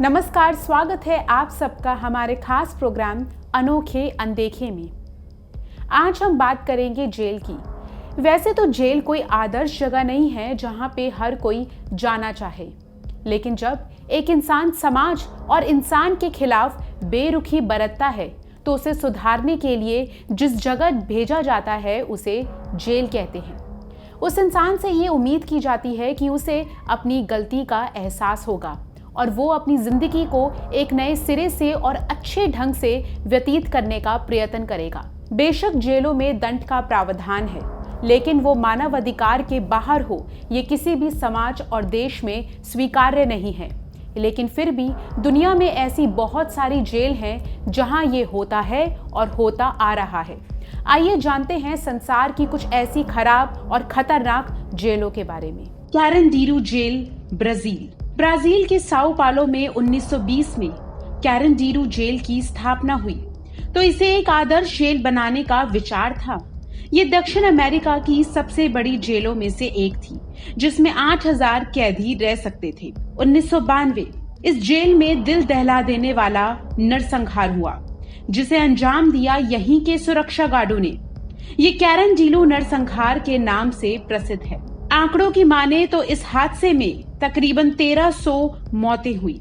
नमस्कार, स्वागत है आप सबका हमारे खास प्रोग्राम अनोखे अनदेखे में। आज हम बात करेंगे जेल की। वैसे तो जेल कोई आदर्श जगह नहीं है जहां पे हर कोई जाना चाहे, लेकिन जब एक इंसान समाज और इंसान के खिलाफ बेरुखी बरतता है तो उसे सुधारने के लिए जिस जगह भेजा जाता है उसे जेल कहते हैं। उस इंसान से ये उम्मीद की जाती है कि उसे अपनी गलती का एहसास होगा और वो अपनी जिंदगी को एक नए सिरे से और अच्छे ढंग से व्यतीत करने का प्रयत्न करेगा। बेशक जेलों में दंड का प्रावधान है, लेकिन वो मानव अधिकार के बाहर हो ये किसी भी समाज और देश में स्वीकार्य नहीं है। लेकिन फिर भी दुनिया में ऐसी बहुत सारी जेल हैं जहां ये होता है और होता आ रहा है। आइए जानते हैं संसार की कुछ ऐसी खराब और खतरनाक जेलों के बारे में। कैरेंडीरू जेल, ब्राजील के साओ पालो में 1920 में कैरेंडीरू जेल की स्थापना हुई तो इसे एक आदर्श जेल बनाने का विचार था। ये दक्षिण अमेरिका की सबसे बड़ी जेलों में से एक थी, जिसमें 8000 कैदी रह सकते थे। 1992 इस जेल में दिल दहला देने वाला नरसंहार हुआ, जिसे अंजाम दिया यहीं के सुरक्षा गार्डों ने। ये कैरेंडीरू नरसंहार के नाम से प्रसिद्ध है। आंकड़ों की माने तो इस हादसे में तकरीबन 1300 मौतें हुई।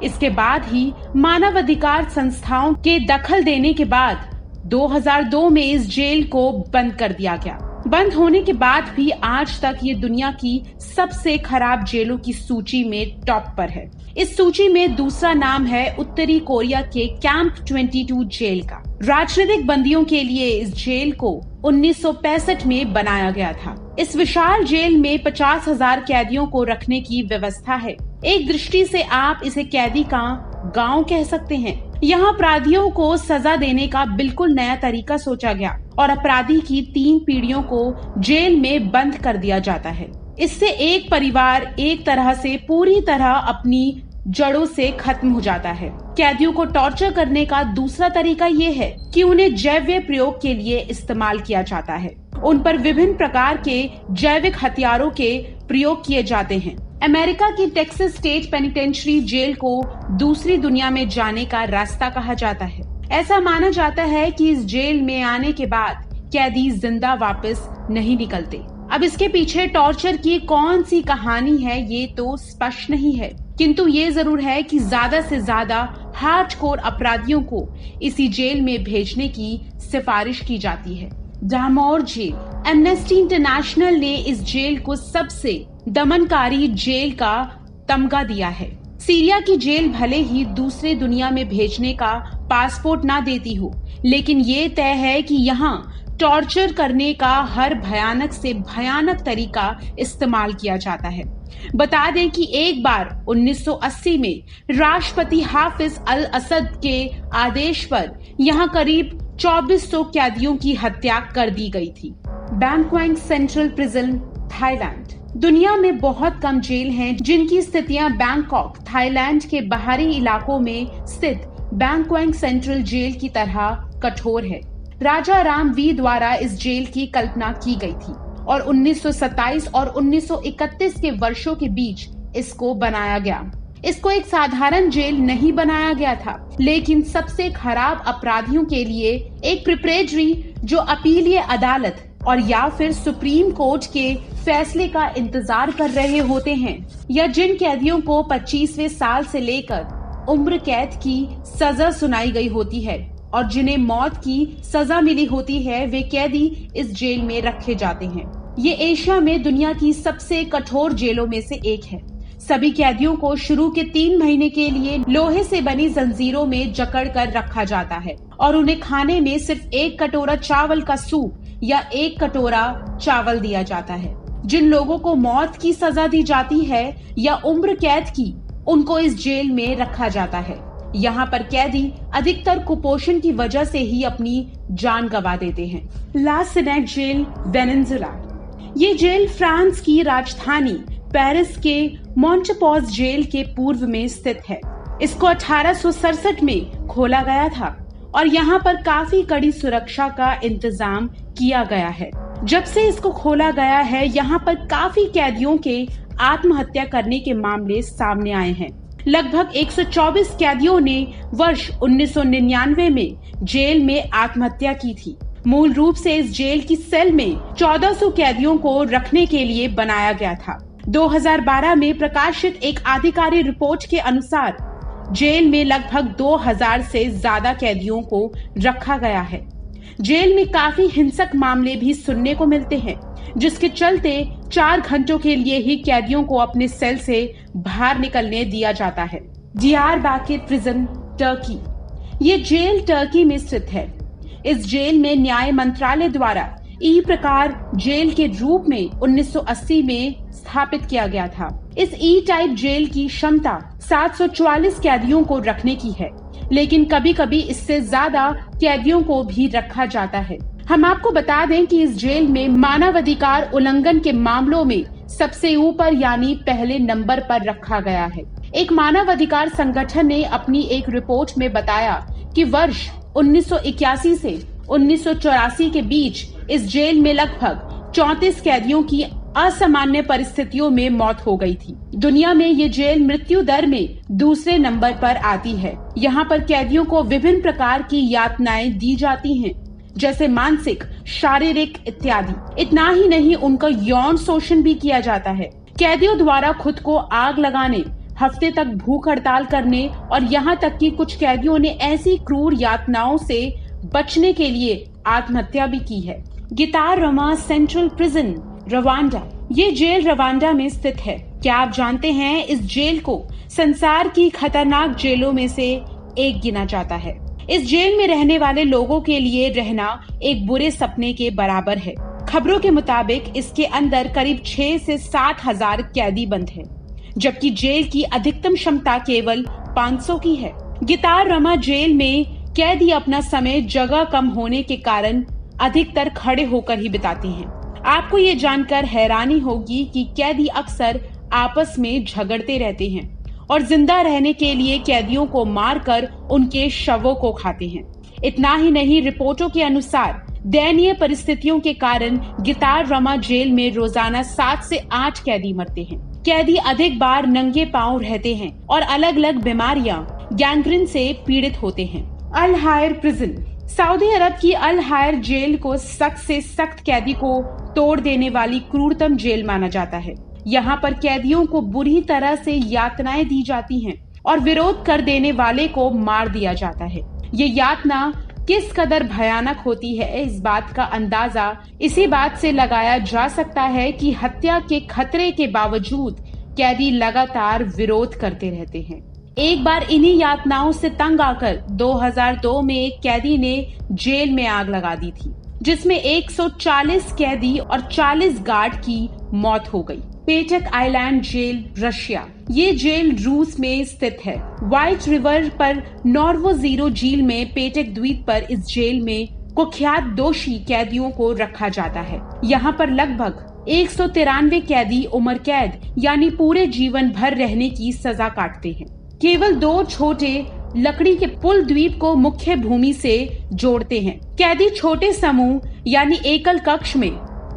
इसके बाद ही मानवाधिकार संस्थाओं के दखल देने के बाद 2002 में इस जेल को बंद कर दिया गया। बंद होने के बाद भी आज तक ये दुनिया की सबसे खराब जेलों की सूची में टॉप पर है। इस सूची में दूसरा नाम है उत्तरी कोरिया के कैंप 22 जेल का। राजनीतिक बंदियों के लिए इस जेल को 1965 में बनाया गया था। इस विशाल जेल में 50,000 कैदियों को रखने की व्यवस्था है। एक दृष्टि से आप इसे कैदी का गांव कह सकते हैं। यहाँ अपराधियों को सजा देने का बिल्कुल नया तरीका सोचा गया और अपराधी की 3 पीढ़ियों को जेल में बंद कर दिया जाता है। इससे एक परिवार एक तरह से पूरी तरह अपनी जड़ों से खत्म हो जाता है। कैदियों को टॉर्चर करने का दूसरा तरीका ये है कि उन्हें जैव प्रयोग के लिए इस्तेमाल किया जाता है। उन पर विभिन्न प्रकार के जैविक हथियारों के प्रयोग किए जाते हैं। अमेरिका की टेक्सास स्टेट पेनिटेंशियरी जेल को दूसरी दुनिया में जाने का रास्ता कहा जाता है। ऐसा माना जाता है कि इस जेल में आने के बाद कैदी जिंदा वापस नहीं निकलते। अब इसके पीछे टॉर्चर की कौन सी कहानी है ये तो स्पष्ट नहीं है, किंतु ये जरूर है कि ज्यादा से ज्यादा हार्डकोर अपराधियों को इसी जेल में भेजने की सिफारिश की जाती है। डामोर जेल। एमनेस्टी इंटरनेशनल ने इस जेल को सबसे दमनकारी जेल का तमगा दिया है। सीरिया की जेल भले ही दूसरे दुनिया में भेजने का पासपोर्ट ना देती हो, लेकिन ये तय है कि यहाँ टॉर्चर करने का हर भयानक से भयानक तरीका इस्तेमाल किया जाता है। बता दें कि एक बार 1980 में राष्ट्रपति हाफिज अल असद के आदेश पर यहाँ करीब 2400 कैदियों की हत्या कर दी गई थी। बैंक्वेंग सेंट्रल प्रिजन, थाईलैंड। दुनिया में बहुत कम जेल हैं जिनकी स्थितियां बैंकॉक, थाईलैंड के बाहरी इलाकों में स्थित बैंक्वेंग सेंट्रल जेल की तरह कठोर है। राजा राम वी द्वारा इस जेल की कल्पना की गई थी और 1927 और 1931 के वर्षों के बीच इसको बनाया गया। इसको एक साधारण जेल नहीं बनाया गया था, लेकिन सबसे खराब अपराधियों के लिए एक प्रिपरेटरी जो अपीलीय अदालत और या फिर सुप्रीम कोर्ट के फैसले का इंतजार कर रहे होते हैं, या जिन कैदियों को 25वें साल से लेकर उम्र कैद की सजा सुनाई गई होती है और जिन्हें मौत की सजा मिली होती है, वे कैदी इस जेल में रखे जाते हैं। ये एशिया में दुनिया की सबसे कठोर जेलों में से एक है। सभी कैदियों को शुरू के 3 महीने के लिए लोहे से बनी जंजीरों में जकड़ कर रखा जाता है और उन्हें खाने में सिर्फ 1 कटोरा चावल का सूप या 1 कटोरा चावल दिया जाता है। जिन लोगों को मौत की सजा दी जाती है या उम्र कैद की, उनको इस जेल में रखा जाता है। यहाँ पर कैदी अधिकतर कुपोषण की वजह से ही अपनी जान गंवा देते हैं। ला सिनेट जेल, वेनेजुएला। ये जेल फ्रांस की राजधानी पेरिस के मोंटेपॉज जेल के पूर्व में स्थित है। इसको 1867 में खोला गया था और यहाँ पर काफी कड़ी सुरक्षा का इंतजाम किया गया है। जब से इसको खोला गया है, यहाँ पर काफी कैदियों के आत्महत्या करने के मामले सामने आए हैं। लगभग 124 कैदियों ने वर्ष 1999 में जेल में आत्महत्या की थी। मूल रूप से इस जेल की सेल में 1400 कैदियों को रखने के लिए बनाया गया था। 2012 में प्रकाशित एक आधिकारिक रिपोर्ट के अनुसार जेल में लगभग 2000 से ज्यादा कैदियों को रखा गया है। जेल में काफी हिंसक मामले भी सुनने को मिलते हैं, जिसके चलते 4 घंटों के लिए ही कैदियों को अपने सेल से बाहर निकलने दिया जाता है। डियारबैकिर प्रिजन, टर्की। ये जेल टर्की में स्थित है। इस जेल में न्याय मंत्रालय द्वारा ई प्रकार जेल के रूप में 1980 में स्थापित किया गया था। इस ई टाइप जेल की क्षमता 744 कैदियों को रखने की है, लेकिन कभी कभी इससे ज्यादा कैदियों को भी रखा जाता है। हम आपको बता दें कि इस जेल में मानवाधिकार उल्लंघन के मामलों में सबसे ऊपर यानी पहले नंबर पर रखा गया है। एक मानवाधिकार संगठन ने अपनी एक रिपोर्ट में बताया कि वर्ष 1981 से 1984 के बीच इस जेल में लगभग 34 कैदियों की असामान्य परिस्थितियों में मौत हो गई थी। दुनिया में ये जेल मृत्यु दर में दूसरे नंबर पर आती है। यहाँ पर कैदियों को विभिन्न प्रकार की यातनाएं दी जाती हैं, जैसे मानसिक, शारीरिक इत्यादि। इतना ही नहीं, उनका यौन शोषण भी किया जाता है। कैदियों द्वारा खुद को आग लगाने, हफ्ते तक भूख हड़ताल करने और यहाँ तक कि कुछ कैदियों ने ऐसी क्रूर यातनाओं से बचने के लिए आत्महत्या भी की है। गिटाररमा सेंट्रल प्रिजन, रवांडा। ये जेल रवांडा में स्थित है। क्या आप जानते हैं इस जेल को संसार की खतरनाक जेलों में से एक गिना जाता है। इस जेल में रहने वाले लोगों के लिए रहना एक बुरे सपने के बराबर है। खबरों के मुताबिक इसके अंदर करीब 6 से 7 हजार कैदी बंद हैं, जबकि जेल की अधिकतम क्षमता केवल 500 की है। गिटाररमा जेल में कैदी अपना समय जगह कम होने के कारण अधिकतर खड़े होकर ही बिताते हैं। आपको ये जानकर हैरानी होगी कि कैदी अक्सर आपस में झगड़ते रहते हैं और जिंदा रहने के लिए कैदियों को मारकर उनके शवों को खाते हैं। इतना ही नहीं, रिपोर्टों के अनुसार दयनीय परिस्थितियों के कारण गिटाररमा जेल में रोजाना 7 से 8 कैदी मरते हैं। कैदी अधिक बार नंगे पांव रहते हैं और अलग अलग बीमारियां, गैंग्रीन से पीड़ित होते हैं। अल हायर प्रिजन। सऊदी अरब की अल हायर जेल को सख्त से सख्त कैदी को तोड़ देने वाली क्रूरतम जेल माना जाता है। यहाँ पर कैदियों को बुरी तरह से यातनाएं दी जाती हैं और विरोध कर देने वाले को मार दिया जाता है। ये यातना किस कदर भयानक होती है, इस बात का अंदाजा इसी बात से लगाया जा सकता है कि हत्या के खतरे के बावजूद कैदी लगातार विरोध करते रहते हैं। एक बार इन्हीं यातनाओं से तंग आकर 2002 में एक कैदी ने जेल में आग लगा दी थी, जिसमें 140 कैदी और 40 गार्ड की मौत हो गई। पेटक आइलैंड जेल, रशिया। ये जेल रूस में स्थित है। व्हाइट रिवर पर नॉर्वोजीरो झील में पेटक द्वीप पर इस जेल में कुख्यात दोषी कैदियों को रखा जाता है। यहाँ पर लगभग 193 कैदी उम्र कैद यानी पूरे जीवन भर रहने की सजा काटते हैं। केवल 2 छोटे लकड़ी के पुल द्वीप को मुख्य भूमि से जोड़ते हैं। कैदी छोटे समूह यानी एकल कक्ष में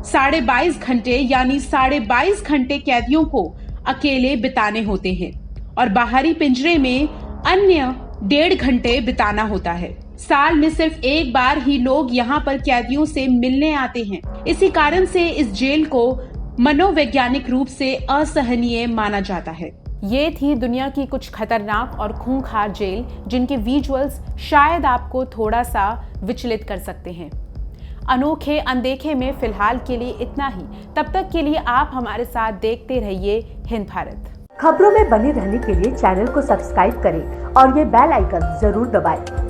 22.5 घंटे यानी 22.5 घंटे कैदियों को अकेले बिताने होते हैं और बाहरी पिंजरे में अन्य 1.5 घंटे बिताना होता है। साल में सिर्फ एक बार ही लोग यहाँ पर कैदियों से मिलने आते हैं। इसी कारण से इस जेल को मनोवैज्ञानिक रूप से असहनीय माना जाता है। ये थी दुनिया की कुछ खतरनाक और खूंखार जेल, जिनके विजुअल्स शायद आपको थोड़ा सा विचलित कर सकते हैं। अनोखे अनदेखे में फिलहाल के लिए इतना ही। तब तक के लिए आप हमारे साथ देखते रहिए हिंद भारत। खबरों में बने रहने के लिए चैनल को सब्सक्राइब करें और ये बेल आइकन जरूर दबाएं।